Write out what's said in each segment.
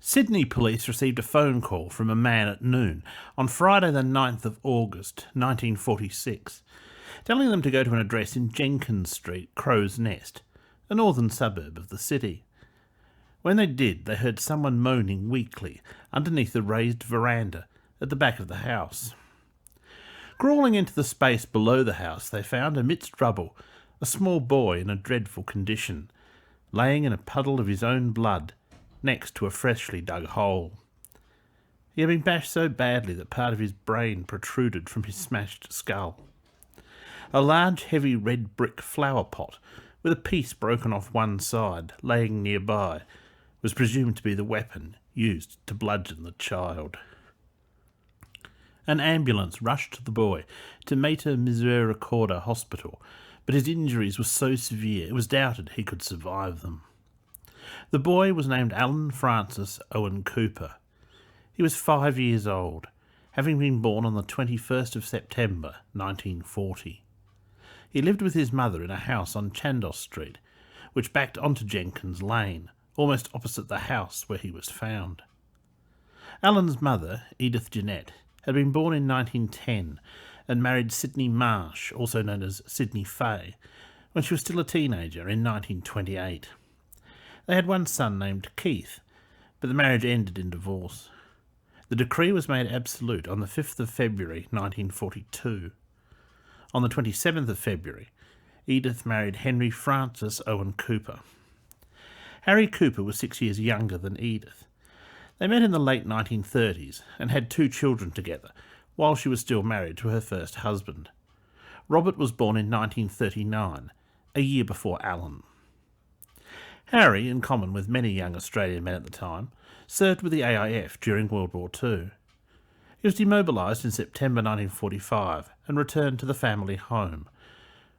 Sydney police received a phone call from a man at noon on Friday the 9th of August 1946, telling them to go to an address in Jenkins Street, Crow's Nest, a northern suburb of the city. When they did, they heard someone moaning weakly underneath the raised veranda at the back of the house. Crawling into the space below the house, they found amidst rubble a small boy in a dreadful condition, laying in a puddle of his own blood next to a freshly dug hole. He had been bashed so badly that part of his brain protruded from his smashed skull. A large, heavy red brick flower pot, with a piece broken off one side, laying nearby, was presumed to be the weapon used to bludgeon the child. An ambulance rushed the boy to Mater Misericordia Hospital, but his injuries were so severe it was doubted he could survive them. The boy was named Alan Francis Owen Cooper. He was 5 years old, having been born on the 21st of September 1940. He lived with his mother in a house on Chandos Street, which backed onto Jenkins Lane, almost opposite the house where he was found. Alan's mother, Edith Jeanette, had been born in 1910 and married Sidney Marsh, also known as Sidney Fay, when she was still a teenager in 1928. They had one son named Keith, but the marriage ended in divorce. The decree was made absolute on the 5th of February 1942. On the 27th of February, Edith married Henry Francis Owen Cooper. Harry Cooper was 6 years younger than Edith. They met in the late 1930s and had 2 children together, while she was still married to her first husband. Robert was born in 1939, a year before Alan. Harry, in common with many young Australian men at the time, served with the AIF during World War II. He was demobilised in September 1945 and returned to the family home,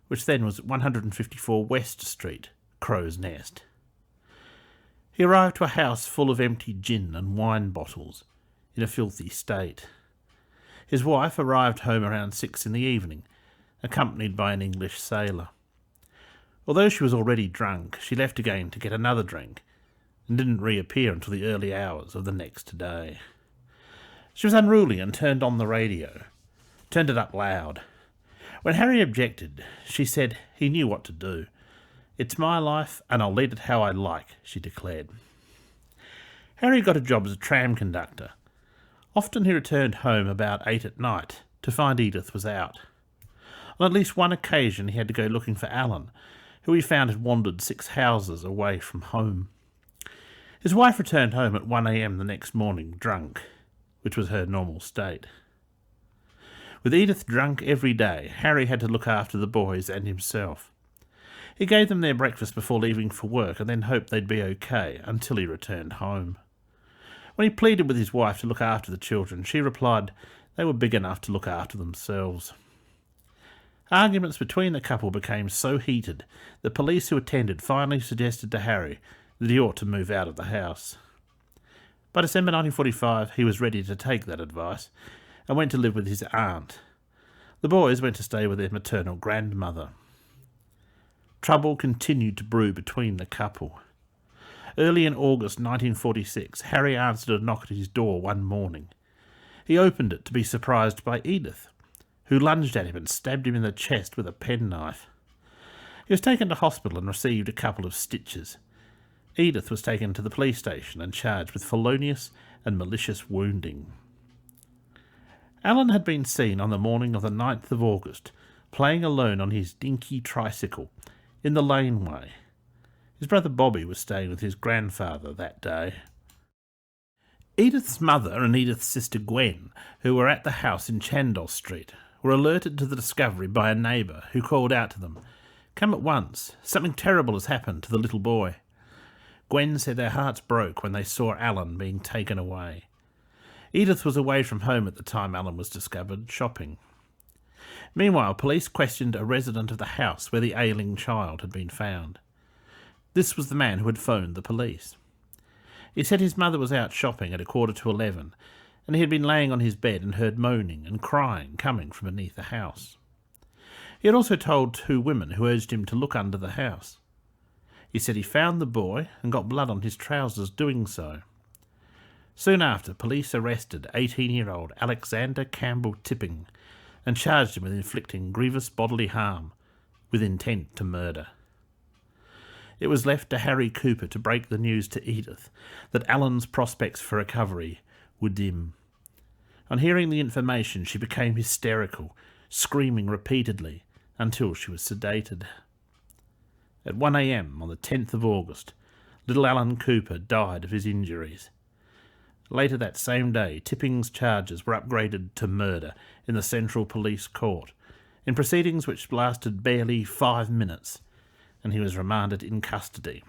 which then was 154 West Street, Crow's Nest. He arrived to a house full of empty gin and wine bottles, in a filthy state. His wife arrived home around 6 in the evening, accompanied by an English sailor. Although she was already drunk, she left again to get another drink, and didn't reappear until the early hours of the next day. She was unruly and turned on the radio, turned it up loud. When Harry objected, she said he knew what to do. "It's my life, and I'll lead it how I like," she declared. Harry got a job as a tram conductor. Often he returned home about 8 at night to find Edith was out. On at least one occasion he had to go looking for Alan, who he found had wandered 6 houses away from home. His wife returned home at 1 a.m. the next morning, drunk, which was her normal state. With Edith drunk every day, Harry had to look after the boys and himself. He gave them their breakfast before leaving for work and then hoped they'd be okay until he returned home. When he pleaded with his wife to look after the children, she replied they were big enough to look after themselves. Arguments between the couple became so heated that police who attended finally suggested to Harry that he ought to move out of the house. By December 1945, he was ready to take that advice and went to live with his aunt. The boys went to stay with their maternal grandmother. Trouble continued to brew between the couple. Early in August 1946, Harry answered a knock at his door one morning. He opened it to be surprised by Edith, who lunged at him and stabbed him in the chest with a penknife. He was taken to hospital and received a couple of stitches. Edith was taken to the police station and charged with felonious and malicious wounding. Alan had been seen on the morning of the 9th of August, playing alone on his dinky tricycle in the laneway. His brother Bobby was staying with his grandfather that day. Edith's mother and Edith's sister Gwen, who were at the house in Chandos Street, were alerted to the discovery by a neighbour who called out to them, "Come at once, something terrible has happened to the little boy." Gwen said their hearts broke when they saw Alan being taken away. Edith was away from home at the time Alan was discovered, shopping. Meanwhile, police questioned a resident of the house where the ailing child had been found. This was the man who had phoned the police. He said his mother was out shopping at 11:15, and he had been laying on his bed and heard moaning and crying coming from beneath the house. He had also told 2 women who urged him to look under the house. He said he found the boy and got blood on his trousers doing so. Soon after, police arrested 18-year-old Alexander Campbell Tipping and charged him with inflicting grievous bodily harm with intent to murder. It was left to Harry Cooper to break the news to Edith that Alan's prospects for recovery were dim. On hearing the information, she became hysterical, screaming repeatedly until she was sedated. At 1 a.m. on the 10th of August, little Alan Cooper died of his injuries. Later that same day, Tipping's charges were upgraded to murder in the Central Police Court, in proceedings which lasted barely 5 minutes, and he was remanded in custody.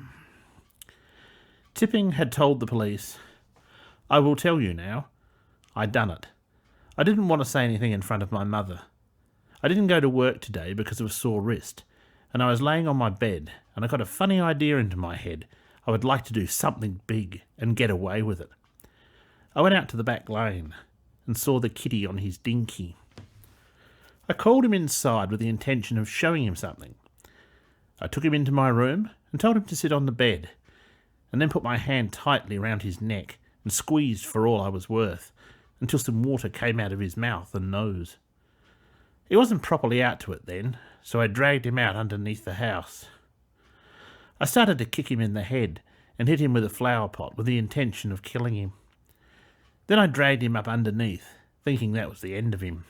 Tipping had told the police, "I will tell you now. I done it. I didn't want to say anything in front of my mother. I didn't go to work today because of a sore wrist, and I was laying on my bed, and I got a funny idea into my head. I would like to do something big and get away with it. I went out to the back lane and saw the kitty on his dinky. I called him inside with the intention of showing him something. I took him into my room and told him to sit on the bed, and then put my hand tightly round his neck and squeezed for all I was worth, until some water came out of his mouth and nose. He wasn't properly out to it then, so I dragged him out underneath the house. I started to kick him in the head and hit him with a flower pot with the intention of killing him. Then I dragged him up underneath, thinking that was the end of him.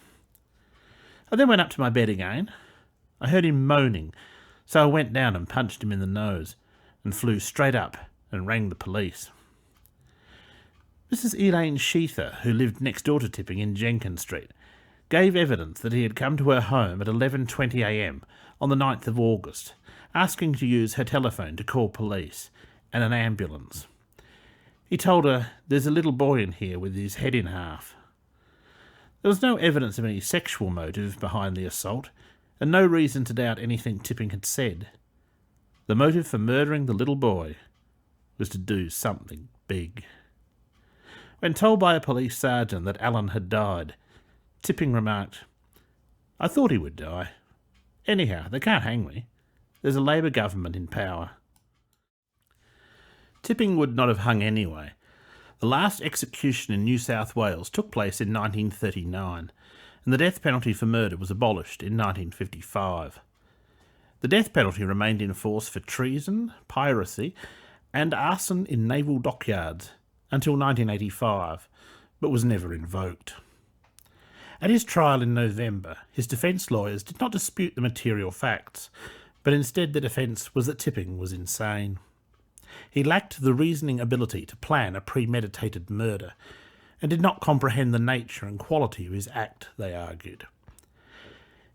I then went up to my bed again. I heard him moaning, so I went down and punched him in the nose and flew straight up and rang the police. Mrs. Elaine Sheether, who lived next door to Tipping in Jenkins Street, gave evidence that he had come to her home at 11:20 a.m. on the 9th of August, asking to use her telephone to call police and an ambulance. He told her, "There's a little boy in here with his head in half." There was no evidence of any sexual motive behind the assault, and no reason to doubt anything Tipping had said. The motive for murdering the little boy was to do something big. When told by a police sergeant that Alan had died, Tipping remarked, "I thought he would die. Anyhow, they can't hang me. There's a Labour government in power." Tipping would not have hung anyway. The last execution in New South Wales took place in 1939, and the death penalty for murder was abolished in 1955. The death penalty remained in force for treason, piracy, and arson in naval dockyards until 1985, but was never invoked. At his trial in November, his defence lawyers did not dispute the material facts, but instead the defence was that Tipping was insane. He lacked the reasoning ability to plan a premeditated murder, and did not comprehend the nature and quality of his act, they argued.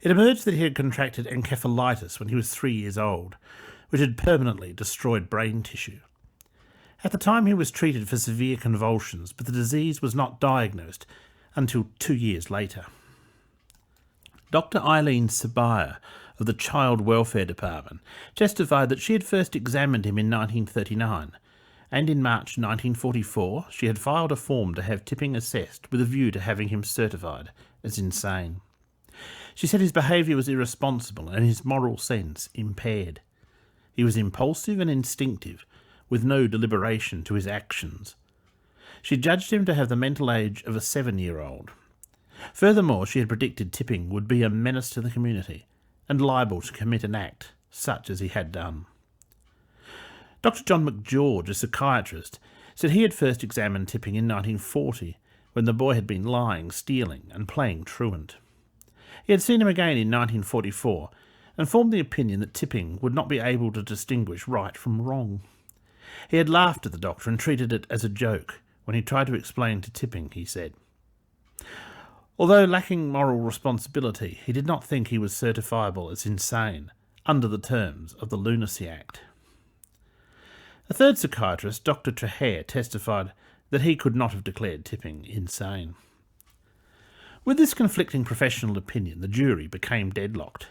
It emerged that he had contracted encephalitis when he was 3 years old, which had permanently destroyed brain tissue. At the time he was treated for severe convulsions, but the disease was not diagnosed until 2 years later. Dr. Eileen Sabire of the Child Welfare Department testified that she had first examined him in 1939, and in March 1944 she had filed a form to have Tipping assessed with a view to having him certified as insane. She said his behaviour was irresponsible and his moral sense impaired. He was impulsive and instinctive, with no deliberation to his actions. She judged him to have the mental age of a 7-year-old. Furthermore, she had predicted Tipping would be a menace to the community and liable to commit an act such as he had done. Dr. John McGeorge, a psychiatrist, said he had first examined Tipping in 1940, when the boy had been lying, stealing and playing truant. He had seen him again in 1944 and formed the opinion that Tipping would not be able to distinguish right from wrong. He had laughed at the doctor and treated it as a joke when he tried to explain to Tipping, he said. Although lacking moral responsibility, he did not think he was certifiable as insane under the terms of the Lunacy Act. A third psychiatrist, Dr. Trahair, testified that he could not have declared Tipping insane. With this conflicting professional opinion, the jury became deadlocked.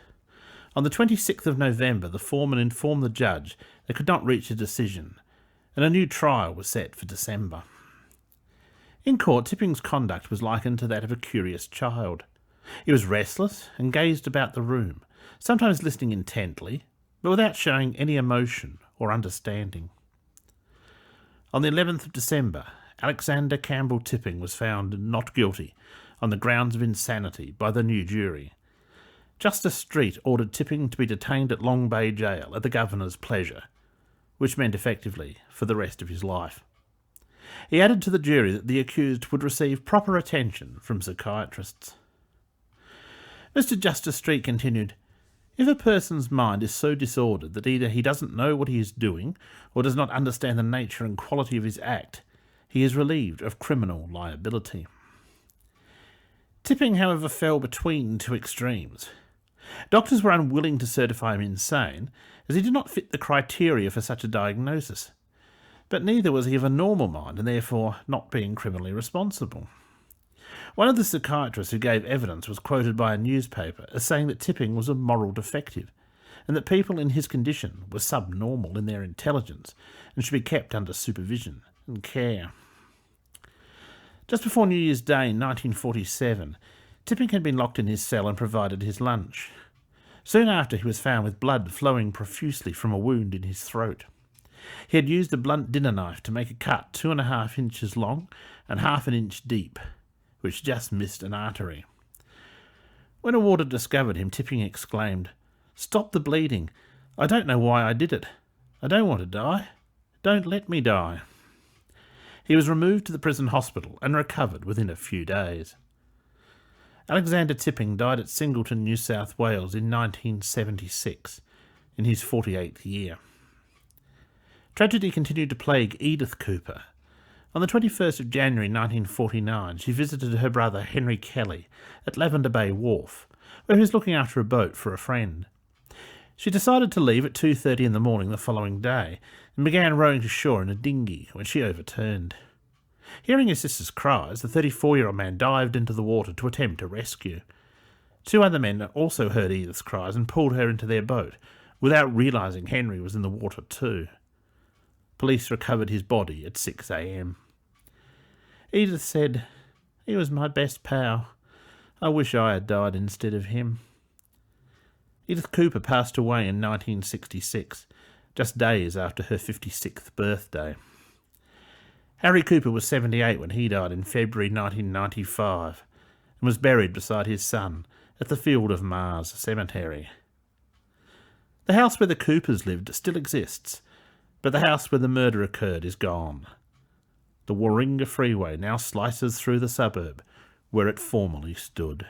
On the 26th of November, the foreman informed the judge they could not reach a decision, and a new trial was set for December. In court, Tipping's conduct was likened to that of a curious child. He was restless and gazed about the room, sometimes listening intently, but without showing any emotion or understanding. On the 11th of December, Alexander Campbell Tipping was found not guilty on the grounds of insanity by the new jury. Justice Street ordered Tipping to be detained at Long Bay Jail at the Governor's pleasure, which meant effectively for the rest of his life. He added to the jury that the accused would receive proper attention from psychiatrists. Mr. Justice Street continued, "If a person's mind is so disordered that either he doesn't know what he is doing or does not understand the nature and quality of his act, he is relieved of criminal liability." Tipping, however, fell between two extremes. Doctors were unwilling to certify him insane, as he did not fit the criteria for such a diagnosis. But neither was he of a normal mind, and therefore not being criminally responsible. One of the psychiatrists who gave evidence was quoted by a newspaper as saying that Tipping was a moral defective, and that people in his condition were subnormal in their intelligence and should be kept under supervision and care. Just before New Year's Day in 1947, Tipping had been locked in his cell and provided his lunch. Soon after, he was found with blood flowing profusely from a wound in his throat. He had used a blunt dinner knife to make a cut 2.5 inches long and 1/2 inch deep, which just missed an artery. When a warder discovered him, Tipping exclaimed, "Stop the bleeding. I don't know why I did it. I don't want to die. Don't let me die." He was removed to the prison hospital and recovered within a few days. Alexander Tipping died at Singleton, New South Wales in 1976, in his 48th year. Tragedy continued to plague Edith Cooper. On the 21st of January 1949, she visited her brother Henry Kelly at Lavender Bay Wharf, where he was looking after a boat for a friend. She decided to leave at 2:30 in the morning the following day and began rowing to shore in a dinghy when she overturned. Hearing his sister's cries, the 34-year-old man dived into the water to attempt a rescue. 2 other men also heard Edith's cries and pulled her into their boat, without realising Henry was in the water too. Police recovered his body at 6 a.m. Edith said, "He was my best pal. I wish I had died instead of him." Edith Cooper passed away in 1966, just days after her 56th birthday. Harry Cooper was 78 when he died in February 1995 and was buried beside his son at the Field of Mars Cemetery. The house where the Coopers lived still exists, but the house where the murder occurred is gone. The Warringah Freeway now slices through the suburb where it formerly stood.